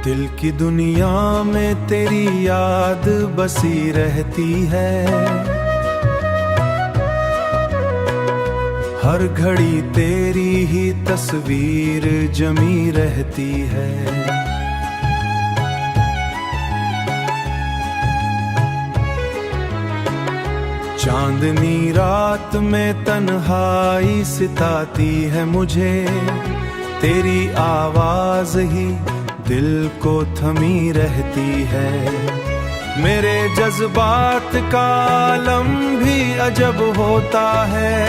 दिल की दुनिया में तेरी याद बसी रहती है, हर घड़ी तेरी ही तस्वीर जमी रहती है। चांदनी रात में तन्हाई सिताती है मुझे, तेरी आवाज ही दिल को थमी रहती है। मेरे जज्बात का आलम भी अजब होता है,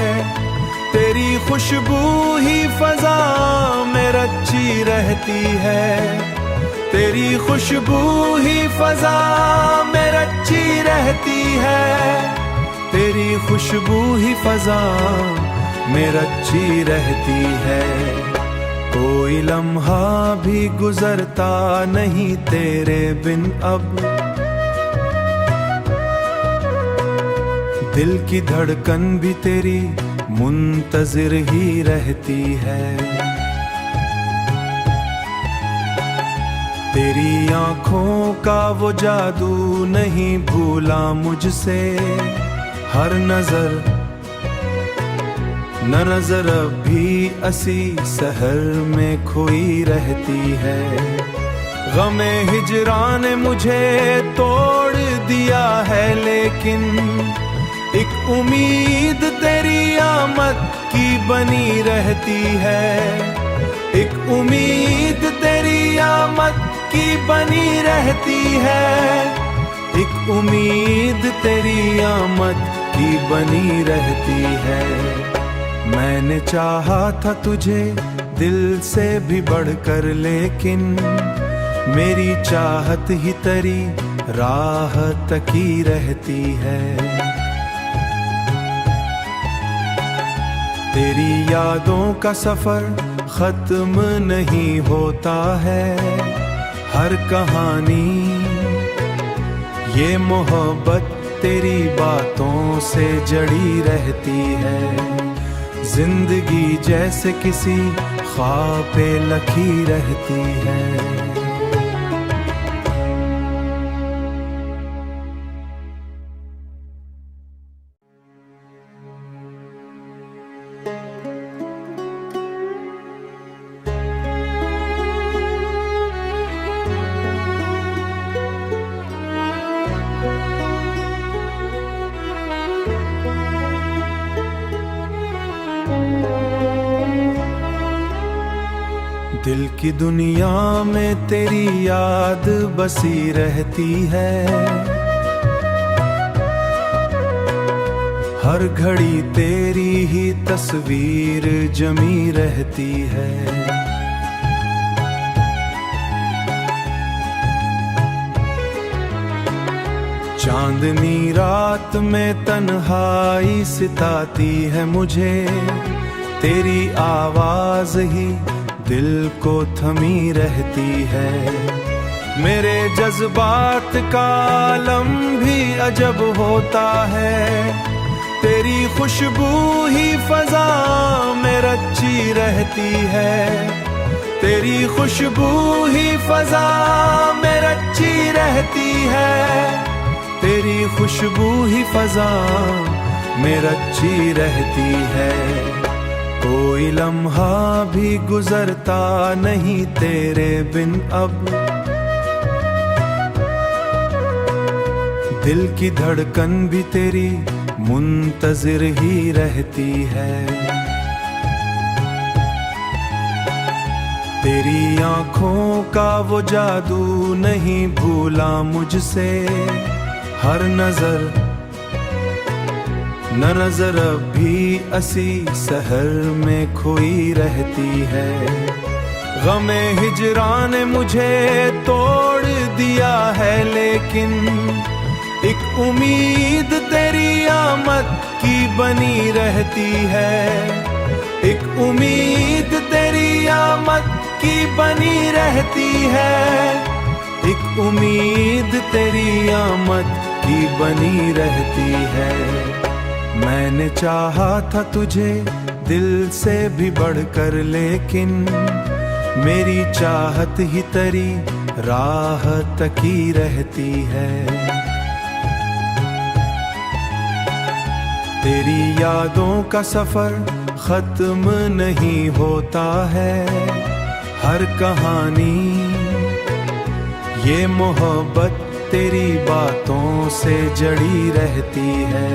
तेरी खुशबू ही फजा में रची रहती है। तेरी खुशबू ही फजा में रची रहती है, तेरी खुशबू ही फजा में रची रहती है। कोई लम्हा भी गुजरता नहीं तेरे बिन अब, दिल की धड़कन भी तेरी मुंतजिर ही रहती है। तेरी आँखों का वो जादू नहीं भूला मुझसे, हर नजर न नजर अब भी असी सहर में खोई रहती है। गमे हिजरान मुझे तोड़ दिया है, लेकिन एक उम्मीद तेरी आमद की बनी रहती है। एक उम्मीद तेरी आमद की बनी रहती है, एक उम्मीद तेरी आमद की बनी रहती है। मैंने चाहा था तुझे दिल से भी बढ़कर, लेकिन मेरी चाहत ही तेरी राह तकी रहती है। तेरी यादों का सफर खत्म नहीं होता है, हर कहानी ये मोहब्बत तेरी बातों से जड़ी रहती है। जिंदगी जैसे किसी ख्वाब पे लखी रहती है। दिल की दुनिया में तेरी याद बसी रहती है, हर घड़ी तेरी ही तस्वीर जमी रहती है। चांदनी रात में तन्हाई सिताती है मुझे, तेरी आवाज ही दिल को थमी रहती है। मेरे जज्बात का आलम भी अजब होता है, तेरी खुशबू ही फजा में रची रहती है। तेरी खुशबू ही फजा में रची रहती है, तेरी खुशबू ही फजा में रची रहती है। कोई लम्हा भी गुजरता नहीं तेरे बिन अब, दिल की धड़कन भी तेरी मुंतजिर ही रहती है। तेरी आँखों का वो जादू नहीं भूला मुझसे, हर नजर न नजर अब भी असी सहर में खोई रहती है। गमे हिजरान मुझे तोड़ दिया है, लेकिन एक उम्मीद तेरी आमद की बनी रहती है। एक उम्मीद तेरी आमद की बनी रहती है, एक उम्मीद तेरी आमद की बनी रहती है। मैंने चाहा था तुझे दिल से भी बढ़कर, लेकिन मेरी चाहत ही तेरी राह तकी रहती है। तेरी यादों का सफर खत्म नहीं होता है, हर कहानी ये मोहब्बत तेरी बातों से जड़ी रहती है।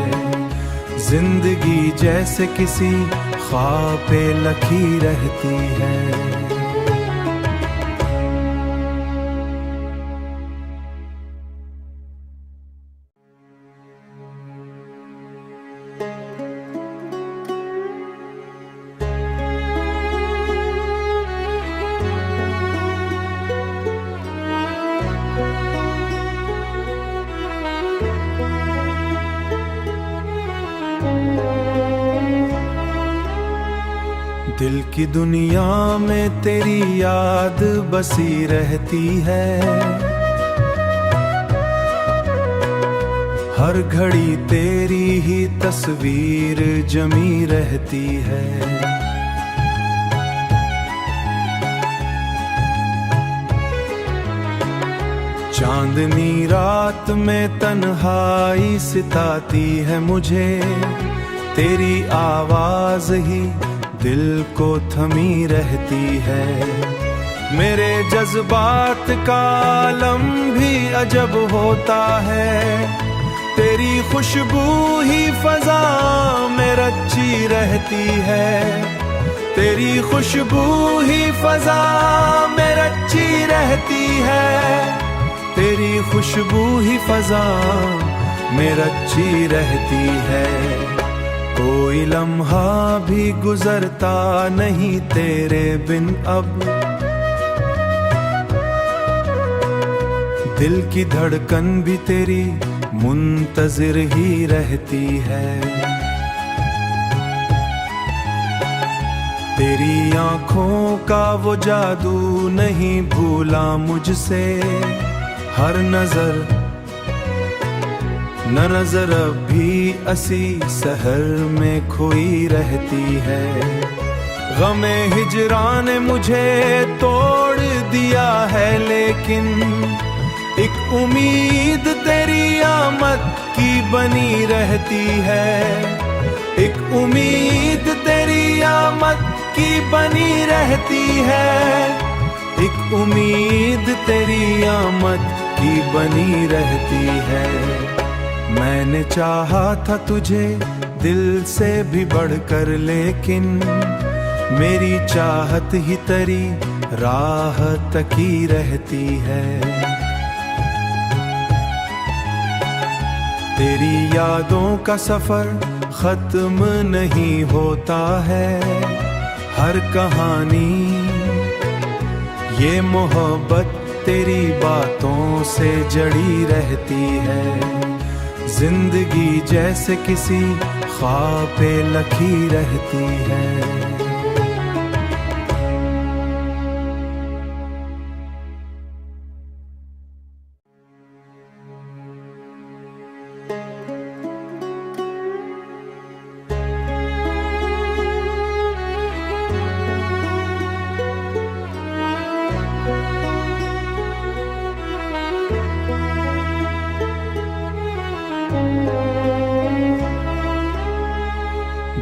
जिंदगी जैसे किसी ख्वाब पे लखी रहती है। दिल की दुनिया में तेरी याद बसी रहती है, हर घड़ी तेरी ही तस्वीर जमी रहती है। चांदनी रात में तन्हाई सिताती है मुझे, तेरी आवाज ही दिल को थमी रहती है। मेरे जज्बात का आलम भी अजब होता है, तेरी खुशबू ही फजा में रची रहती है। तेरी खुशबू ही फजा में रची रहती है, तेरी खुशबू ही फजा में रची रहती है। कोई लम्हा भी गुजरता नहीं तेरे बिन अब, दिल की धड़कन भी तेरी मुंतजिर ही रहती है। तेरी आंखों का वो जादू नहीं भूला मुझसे, हर नजर न नजर अब भी असी सहर में खोई रहती है। गमे हिजरान ने मुझे तोड़ दिया है, लेकिन एक उम्मीद तेरी आमद की बनी रहती है। एक उम्मीद तेरी आमद की बनी रहती है, एक उम्मीद तेरी आमद की बनी रहती है। मैंने चाहा था तुझे दिल से भी बढ़कर, लेकिन मेरी चाहत ही तेरी राह तकी रहती है। तेरी यादों का सफर खत्म नहीं होता है, हर कहानी ये मोहब्बत तेरी बातों से जड़ी रहती है। जिंदगी जैसे किसी ख्वाब पे लखी रहती है।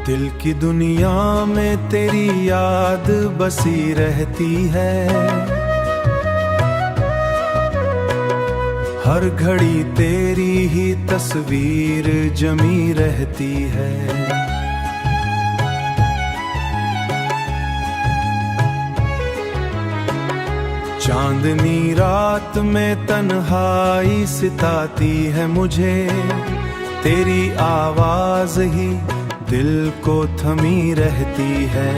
दिल की दुनिया में तेरी याद बसी रहती है, हर घड़ी तेरी ही तस्वीर जमी रहती है। चांदनी रात में तन्हाई सिताती है मुझे, तेरी आवाज ही दिल को थमी रहती है।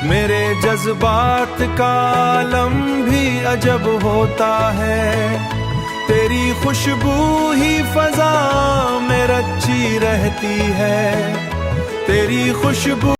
मेरे जज्बात का आलम भी अजब होता है, तेरी खुशबू ही फजा में रची रहती है। तेरी खुशबू